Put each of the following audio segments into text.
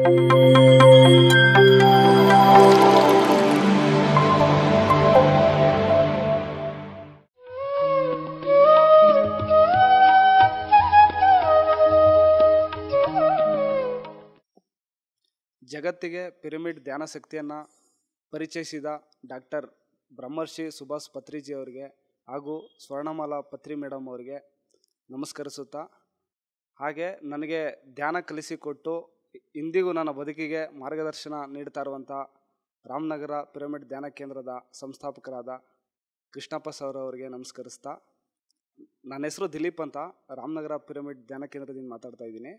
ಜಗತ್ತಿಗೆ ಪಿರಮಿಡ್ ಧ್ಯಾನ ಶಕ್ತಿಯನ್ನು ಪರಿಚಯಿಸಿದ ಡಾಕ್ಟರ್ ಬ್ರಹ್ಮರ್ಷಿ ಸುಭಾಷ್ ಪತ್ರಿಜಿ ಅವರಿಗೆ ಹಾಗೂ ಸ್ವರ್ಣಮಾಲಾ ಪತ್ರಿ ಮೇಡಮ್ ಅವರಿಗೆ ನಮಸ್ಕರಿಸುತ್ತಾ, ಹಾಗೆ ನನಗೆ ಧ್ಯಾನ ಕಲಿಸಿಕೊಟ್ಟು ಇಂದಿಗೂ ನನ್ನ ಬದುಕಿಗೆ ಮಾರ್ಗದರ್ಶನ ನೀಡ್ತಾ ಇರುವಂಥ ರಾಮನಗರ ಪಿರಮಿಡ್ ಧ್ಯಾನ ಕೇಂದ್ರದ ಸಂಸ್ಥಾಪಕರಾದ ಕೃಷ್ಣಪ್ಪ ಸರ್ ಅವರಿಗೆ ನಮಸ್ಕರಿಸ್ತಾ, ನನ್ನ ಹೆಸರು ದಿಲೀಪ್ ಅಂತ, ರಾಮನಗರ ಪಿರಮಿಡ್ ಧ್ಯಾನ ಕೇಂದ್ರದಿಂದ ಮಾತಾಡ್ತಾ ಇದ್ದೀನಿ.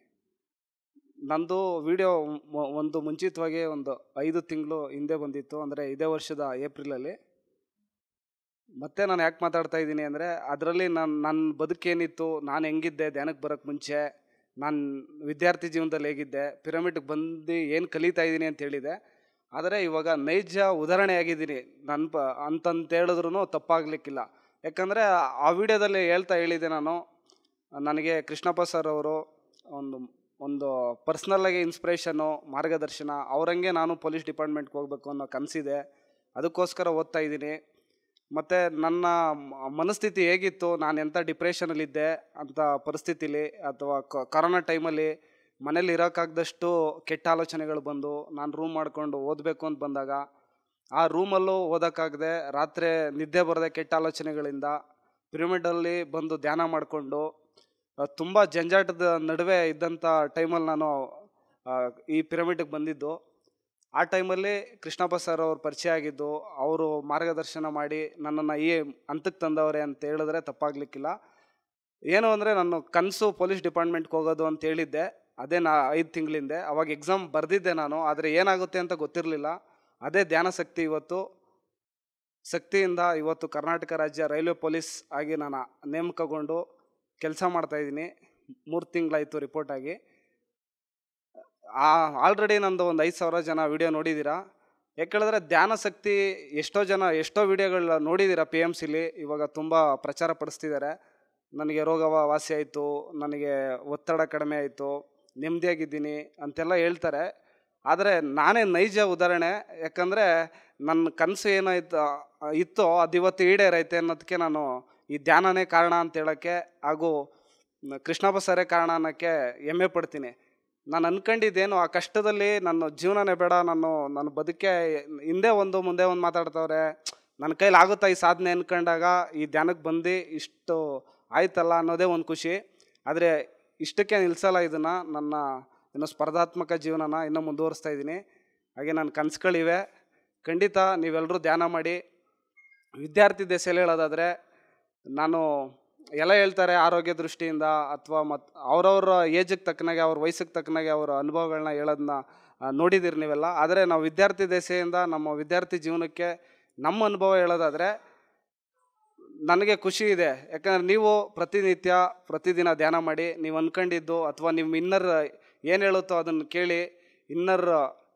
ನಂದು ವಿಡಿಯೋ ಒಂದು ಮುಂಚಿತವಾಗಿ ಒಂದು 5 ತಿಂಗಳು ಹಿಂದೆ ಬಂದಿತ್ತು, ಅಂದರೆ ಇದೇ ವರ್ಷದ ಏಪ್ರಿಲಲ್ಲಿ. ಮತ್ತೆ ನಾನು ಯಾಕೆ ಮಾತಾಡ್ತಾ ಇದ್ದೀನಿ ಅಂದರೆ, ಅದರಲ್ಲಿ ನನ್ನ ಬದುಕೇನಿತ್ತು, ನಾನು ಹೆಂಗಿದ್ದೆ ಧ್ಯಾನಕ್ಕೆ ಬರೋಕ್ಕೆ ಮುಂಚೆ, ನಾನು ವಿದ್ಯಾರ್ಥಿ ಜೀವನದಲ್ಲಿ ಹೇಗಿದ್ದೆ, ಪಿರಮಿಡ್ಗೆ ಬಂದು ಏನು ಕಲಿತಾ ಇದ್ದೀನಿ ಅಂತ ಹೇಳಿದೆ. ಆದರೆ ಇವಾಗ ನೈಜ ಉದಾಹರಣೆಯಾಗಿದ್ದೀನಿ ಅಂತಂತ ಹೇಳಿದ್ರೂ ತಪ್ಪಾಗಲಿಕ್ಕಿಲ್ಲ. ಯಾಕಂದರೆ ಆ ವಿಡಿಯೋದಲ್ಲಿ ಹೇಳಿದೆ ನಾನು, ನನಗೆ ಕೃಷ್ಣಪ್ಪ ಸರ್ ಅವರು ಒಂದು ಪರ್ಸ್ನಲ್ಲಾಗಿ ಇನ್ಸ್ಪಿರೇಷನ್ನು, ಮಾರ್ಗದರ್ಶನ, ಅವರಂಗೆ ನಾನು ಪೊಲೀಸ್ ಡಿಪಾರ್ಟ್ಮೆಂಟ್ಗೆ ಹೋಗಬೇಕು ಅನ್ನೋ ಕನಸಿದೆ. ಅದಕ್ಕೋಸ್ಕರ ಓದ್ತಾ ಇದ್ದೀನಿ. ಮತ್ತು ನನ್ನ ಮನಸ್ಥಿತಿ ಹೇಗಿತ್ತು, ನಾನು ಎಂಥ ಡಿಪ್ರೆಷನಲ್ಲಿದ್ದೆ ಅಂಥ ಪರಿಸ್ಥಿತಿಲಿ, ಅಥವಾ ಕೊರೋನಾ ಟೈಮಲ್ಲಿ ಮನೇಲಿ ಇರೋಕ್ಕಾಗ್ದಷ್ಟು ಕೆಟ್ಟ ಆಲೋಚನೆಗಳು ಬಂದು ನಾನು ರೂಮ್ ಮಾಡಿಕೊಂಡು ಓದಬೇಕು ಅಂತ ಬಂದಾಗ, ಆ ರೂಮಲ್ಲೂ ಓದೋಕ್ಕಾಗದೆ ರಾತ್ರಿ ನಿದ್ದೆ ಬರದೆ ಕೆಟ್ಟ ಆಲೋಚನೆಗಳಿಂದ ಪಿರಮಿಡಲ್ಲಿ ಬಂದು ಧ್ಯಾನ ಮಾಡಿಕೊಂಡು ತುಂಬ ಜಂಜಾಟದ ನಡುವೆ ಇದ್ದಂಥ ಟೈಮಲ್ಲಿ ನಾನು ಈ ಪಿರಮಿಡ್ಗೆ ಬಂದಿದ್ದು. ಆ ಟೈಮಲ್ಲಿ ಕೃಷ್ಣಪ್ಪ ಸರ್ ಅವ್ರು ಪರಿಚಯ ಆಗಿದ್ದು, ಅವರು ಮಾರ್ಗದರ್ಶನ ಮಾಡಿ ನನ್ನನ್ನು ಈ ಹಂತಕ್ಕೆ ತಂದವರೇ ಅಂತ ಹೇಳಿದ್ರೆ ತಪ್ಪಾಗಲಿಕ್ಕಿಲ್ಲ. ಏನು ಅಂದರೆ, ನಾನು ಕನಸು ಪೊಲೀಸ್ ಡಿಪಾರ್ಟ್ಮೆಂಟ್ಗೆ ಹೋಗೋದು ಅಂತ ಹೇಳಿದ್ದೆ, ಅದೇ 5 ತಿಂಗಳಿಂದೆ. ಅವಾಗ ಎಕ್ಸಾಮ್ ಬರೆದಿದ್ದೆ ನಾನು, ಆದರೆ ಏನಾಗುತ್ತೆ ಅಂತ ಗೊತ್ತಿರಲಿಲ್ಲ. ಅದೇ ಧ್ಯಾನ ಶಕ್ತಿಯಿಂದ ಇವತ್ತು ಕರ್ನಾಟಕ ರಾಜ್ಯ ರೈಲ್ವೆ ಪೊಲೀಸ್ ಆಗಿ ನಾನು ನೇಮಕಗೊಂಡು ಕೆಲಸ ಮಾಡ್ತಾಯಿದ್ದೀನಿ. 3 ತಿಂಗಳಾಯಿತು ರಿಪೋರ್ಟ್ ಆಗಿ. ಆಲ್ರೆಡಿ ನಂದು ಒಂದು 5,000 ಜನ ವಿಡಿಯೋ ನೋಡಿದ್ದೀರಾ. ಯಾಕೇಳಿದ್ರೆ ಧ್ಯಾನ ಶಕ್ತಿ ಎಷ್ಟೋ ವಿಡಿಯೋಗಳು ನೋಡಿದ್ದೀರಾ. PMCಲಿ ಇವಾಗ ತುಂಬ ಪ್ರಚಾರ ಪಡಿಸ್ತಿದ್ದಾರೆ. ನನಗೆ ರೋಗ ವಾಸಿ ಆಯಿತು, ನನಗೆ ಒತ್ತಡ ಕಡಿಮೆ ಆಯಿತು, ನೆಮ್ಮದಿಯಾಗಿದ್ದೀನಿ ಅಂತೆಲ್ಲ ಹೇಳ್ತಾರೆ. ಆದರೆ ನಾನೇ ನೈಜ ಉದಾಹರಣೆ. ಯಾಕಂದರೆ ನನ್ನ ಕನಸು ಇತ್ತೋ ಅದು ಇವತ್ತು ಈಡೇರೈತೆ ಅನ್ನೋದಕ್ಕೆ ನಾನು ಈ ಧ್ಯಾನನೇ ಕಾರಣ ಅಂತ ಹೇಳೋಕ್ಕೆ, ಹಾಗೂ ಕೃಷ್ಣಪ್ಪ ಸರೇ ಕಾರಣ ಅನ್ನೋಕ್ಕೆ ಹೆಮ್ಮೆ ಪಡ್ತೀನಿ. ನಾನು ಅಂದ್ಕೊಂಡಿದ್ದೇನು, ಆ ಕಷ್ಟದಲ್ಲಿ ನನ್ನ ಜೀವನನೇ ಬೇಡ, ನನ್ನ ಬದುಕೆ ಹಿಂದೆ ಒಂದು ಮುಂದೆ ಒಂದು ಮಾತಾಡ್ತವ್ರೆ, ನನ್ನ ಕೈಲಿ ಆಗುತ್ತಾ ಈ ಸಾಧನೆ ಅಂದ್ಕೊಂಡಾಗ ಈ ಧ್ಯಾನಕ್ಕೆ ಬಂದು ಇಷ್ಟು ಆಯ್ತಲ್ಲ ಅನ್ನೋದೇ ಒಂದು ಖುಷಿ. ಆದರೆ ಇಷ್ಟಕ್ಕೆ ನಿಲ್ಲಿಸಲ್ಲ ಇದನ್ನು. ಇನ್ನೂ ಸ್ಪರ್ಧಾತ್ಮಕ ಜೀವನನ ಇನ್ನೂ ಮುಂದುವರಿಸ್ತಾ ಇದ್ದೀನಿ. ಹಾಗೆ ನನ್ನ ಕನಸುಗಳಿವೆ. ಖಂಡಿತ ನೀವೆಲ್ಲರೂ ಧ್ಯಾನ ಮಾಡಿ. ವಿದ್ಯಾರ್ಥಿ ದೆಸೆಯಲ್ಲಿ ಹೇಳೋದಾದರೆ, ನಾನು ಎಲ್ಲ ಹೇಳ್ತಾರೆ ಆರೋಗ್ಯ ದೃಷ್ಟಿಯಿಂದ, ಅಥವಾ ಅವ್ರವ್ರ ಏಜಿಗೆ ತಕ್ಕನಾಗೆ, ಅವ್ರ ವಯಸ್ಸಿಗೆ ತಕ್ಕನಾಗೆ ಅವರ ಅನುಭವಗಳನ್ನ ಹೇಳೋದನ್ನ ನೋಡಿದ್ದೀರಿ ನೀವೆಲ್ಲ. ಆದರೆ ನಾವು ವಿದ್ಯಾರ್ಥಿ ದೆಸೆಯಿಂದ ನಮ್ಮ ವಿದ್ಯಾರ್ಥಿ ಜೀವನಕ್ಕೆ ನಮ್ಮ ಅನುಭವ ಹೇಳೋದಾದರೆ, ನನಗೆ ಖುಷಿ ಇದೆ. ಯಾಕಂದರೆ ನೀವು ಪ್ರತಿದಿನ ಧ್ಯಾನ ಮಾಡಿ, ನೀವು ಅಂದ್ಕೊಂಡಿದ್ದು ಅಥವಾ ನಿಮ್ಮ ಇನ್ನರ್ ಏನು ಹೇಳುತ್ತೋ ಅದನ್ನು ಕೇಳಿ,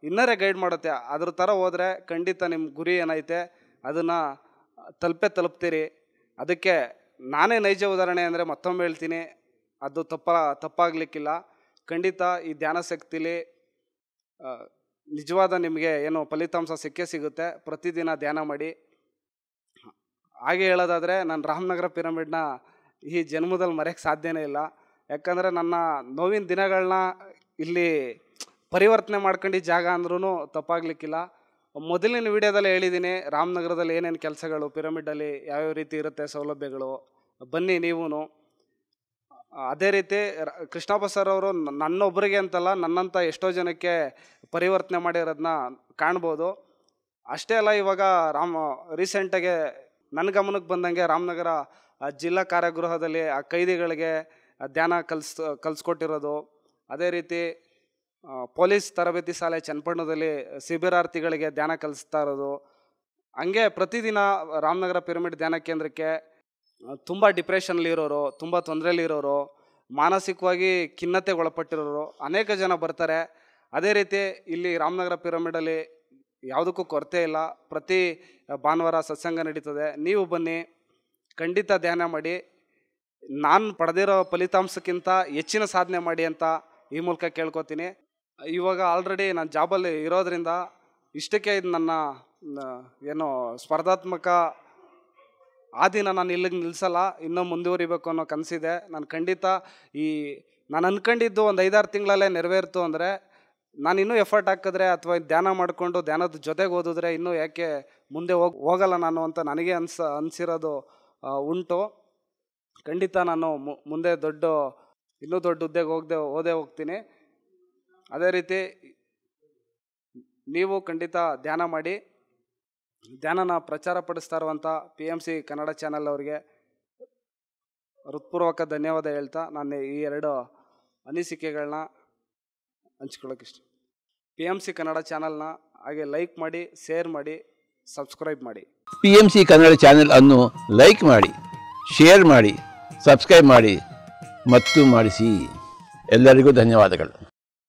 ಇನ್ನರೇ ಗೈಡ್ ಮಾಡುತ್ತೆ. ಅದ್ರ ಥರ ಹೋದರೆ ಖಂಡಿತ ನಿಮ್ಮ ಗುರಿ ಏನೈತೆ ಅದನ್ನು ತಲುಪ್ತೀರಿ. ಅದಕ್ಕೆ ನಾನೇ ನೈಜ ಉದಾಹರಣೆ ಅಂದರೆ ಮತ್ತೊಮ್ಮೆ ಹೇಳ್ತೀನಿ, ಅದು ತಪ್ಪಾಗಲಿಕ್ಕಿಲ್ಲ. ಖಂಡಿತ ಈ ಧ್ಯಾನ ಶಕ್ತಿಲಿ ನಿಜವಾದ ನಿಮಗೆ ಏನು ಫಲಿತಾಂಶ ಸಿಗುತ್ತೆ. ಪ್ರತಿದಿನ ಧ್ಯಾನ ಮಾಡಿ. ಹಾಗೆ ಹೇಳೋದಾದರೆ, ನಾನು ರಾಮನಗರ ಪಿರಮಿಡ್ನ ಈ ಜನ್ಮದಲ್ಲಿ ಮರೆಯೋಕ್ಕೆ ಸಾಧ್ಯನೇ ಇಲ್ಲ. ಯಾಕಂದರೆ ನನ್ನ ನೋವಿನ ದಿನಗಳನ್ನ ಇಲ್ಲಿ ಪರಿವರ್ತನೆ ಮಾಡ್ಕೊಂಡು ಜಾಗ ಅಂದ್ರೂ ತಪ್ಪಾಗಲಿಕ್ಕಿಲ್ಲ. ಮೊದಲಿನ ವಿಡಿಯೋದಲ್ಲಿ ಹೇಳಿದ್ದೀನಿ ರಾಮನಗರದಲ್ಲಿ ಏನೇನು ಕೆಲಸಗಳು, ಪಿರಮಿಡಲ್ಲಿ ಯಾವ್ಯಾವ ರೀತಿ ಇರುತ್ತೆ ಸೌಲಭ್ಯಗಳು. ಬನ್ನಿ ನೀವು. ಅದೇ ರೀತಿ ಕೃಷ್ಣಪ್ಪ ಸರ್ ಅವರು ನನ್ನೊಬ್ಬರಿಗೆ ಅಂತಲ್ಲ, ನನ್ನಂಥ ಎಷ್ಟೋ ಜನಕ್ಕೆ ಪರಿವರ್ತನೆ ಮಾಡಿರೋದನ್ನ ಕಾಣ್ಬೋದು. ಅಷ್ಟೇ ಅಲ್ಲ, ಇವಾಗ ರೀಸೆಂಟಾಗೆ ನನ್ನ ಗಮನಕ್ಕೆ ಬಂದಂಗೆ ರಾಮನಗರ ಜಿಲ್ಲಾ ಕಾರಾಗೃಹದಲ್ಲಿ ಆ ಕೈದಿಗಳಿಗೆ ಧ್ಯಾನ ಕಲಿಸ್ಕೊಟ್ಟಿರೋದು. ಅದೇ ರೀತಿ ಪೊಲೀಸ್ ತರಬೇತಿ ಶಾಲೆ ಚನ್ನಪಟ್ಟಣದಲ್ಲಿ ಶಿಬಿರಾರ್ಥಿಗಳಿಗೆ ಧ್ಯಾನ ಕಲಿಸ್ತಾ ಇರೋದು. ಹಂಗೆ ಪ್ರತಿದಿನ ರಾಮನಗರ ಪಿರಮಿಡ್ ಧ್ಯಾನ ಕೇಂದ್ರಕ್ಕೆ ತುಂಬ ಡಿಪ್ರೆಷನ್ಲಿರೋರು, ತುಂಬ ತೊಂದರೆಯಲ್ಲಿರೋರು, ಮಾನಸಿಕವಾಗಿ ಖಿನ್ನತೆಗೊಳಪಟ್ಟಿರೋರು ಅನೇಕ ಜನ ಬರ್ತಾರೆ. ಅದೇ ರೀತಿ ಇಲ್ಲಿ ರಾಮನಗರ ಪಿರಮಿಡಲ್ಲಿ ಯಾವುದಕ್ಕೂ ಕೊರತೆ ಇಲ್ಲ. ಪ್ರತಿ ಭಾನುವಾರ ಸತ್ಸಂಗ ನಡೀತದೆ. ನೀವು ಬನ್ನಿ, ಖಂಡಿತ ಧ್ಯಾನ ಮಾಡಿ. ನಾನು ಪಡೆದಿರೋ ಫಲಿತಾಂಶಕ್ಕಿಂತ ಹೆಚ್ಚಿನ ಸಾಧನೆ ಮಾಡಿ ಅಂತ ಈ ಮೂಲಕ ಕೇಳ್ಕೊತೀನಿ. ಇವಾಗ ಆಲ್ರೆಡಿ ನಾನು ಜಾಬಲ್ಲಿ ಇರೋದ್ರಿಂದ ಇಷ್ಟಕ್ಕೆ ಇದು ನನ್ನ ಏನು ಸ್ಪರ್ಧಾತ್ಮಕ ಆದಿನ ನಾನು ಇಲ್ಲಿಗೆ ನಿಲ್ಲಿಸಲ್ಲ, ಇನ್ನೂ ಮುಂದುವರಿಬೇಕು ಅನ್ನೋ ಕನಸಿದೆ. ನಾನು ಖಂಡಿತ ನಾನು ಅಂದ್ಕೊಂಡಿದ್ದು ಒಂದು 5-6 ತಿಂಗಳಲ್ಲೇ ನೆರವೇರ್ತು ಅಂದರೆ ನಾನು ಇನ್ನೂ ಎಫರ್ಟ್ ಹಾಕಿದ್ರೆ ಅಥವಾ ಧ್ಯಾನ ಮಾಡಿಕೊಂಡು ಧ್ಯಾನದ ಜೊತೆಗೆ ಓದಿದ್ರೆ ಇನ್ನೂ ಯಾಕೆ ಮುಂದೆ ಹೋಗಲ್ಲ ನಾನು ಅಂತ ನನಗೆ ಅನಿಸಿರೋದು ಉಂಟು. ಖಂಡಿತ ನಾನು ಮುಂದೆ ಇನ್ನೂ ದೊಡ್ಡ ಹುದ್ದೆಗೆ ಓದೇ ಹೋಗ್ತೀನಿ. ಅದೇ ರೀತಿ ನೀವು ಖಂಡಿತ ಧ್ಯಾನ ಮಾಡಿ. ಧ್ಯಾನನ ಪ್ರಚಾರ ಪಡಿಸ್ತಾ ಇರುವಂಥ PMC ಕನ್ನಡ ಚಾನಲ್ ಅವರಿಗೆ ಹೃತ್ಪೂರ್ವಕ ಧನ್ಯವಾದ ಹೇಳ್ತಾ ನಾನು ಈ 2 ಅನಿಸಿಕೆಗಳನ್ನ ಹಂಚ್ಕೊಳ್ಳೋಕೆ ಇಷ್ಟ. PMC ಕನ್ನಡ ಚಾನಲ್ನ ಹಾಗೆ ಲೈಕ್ ಮಾಡಿ, ಶೇರ್ ಮಾಡಿ, ಸಬ್ಸ್ಕ್ರೈಬ್ ಮಾಡಿ. PMC ಕನ್ನಡ ಚಾನೆಲ್ ಅನ್ನು ಲೈಕ್ ಮಾಡಿ, ಶೇರ್ ಮಾಡಿ, ಸಬ್ಸ್ಕ್ರೈಬ್ ಮಾಡಿ ಮತ್ತು ಮಾಡಿಸಿ. ಎಲ್ಲರಿಗೂ ಧನ್ಯವಾದಗಳು.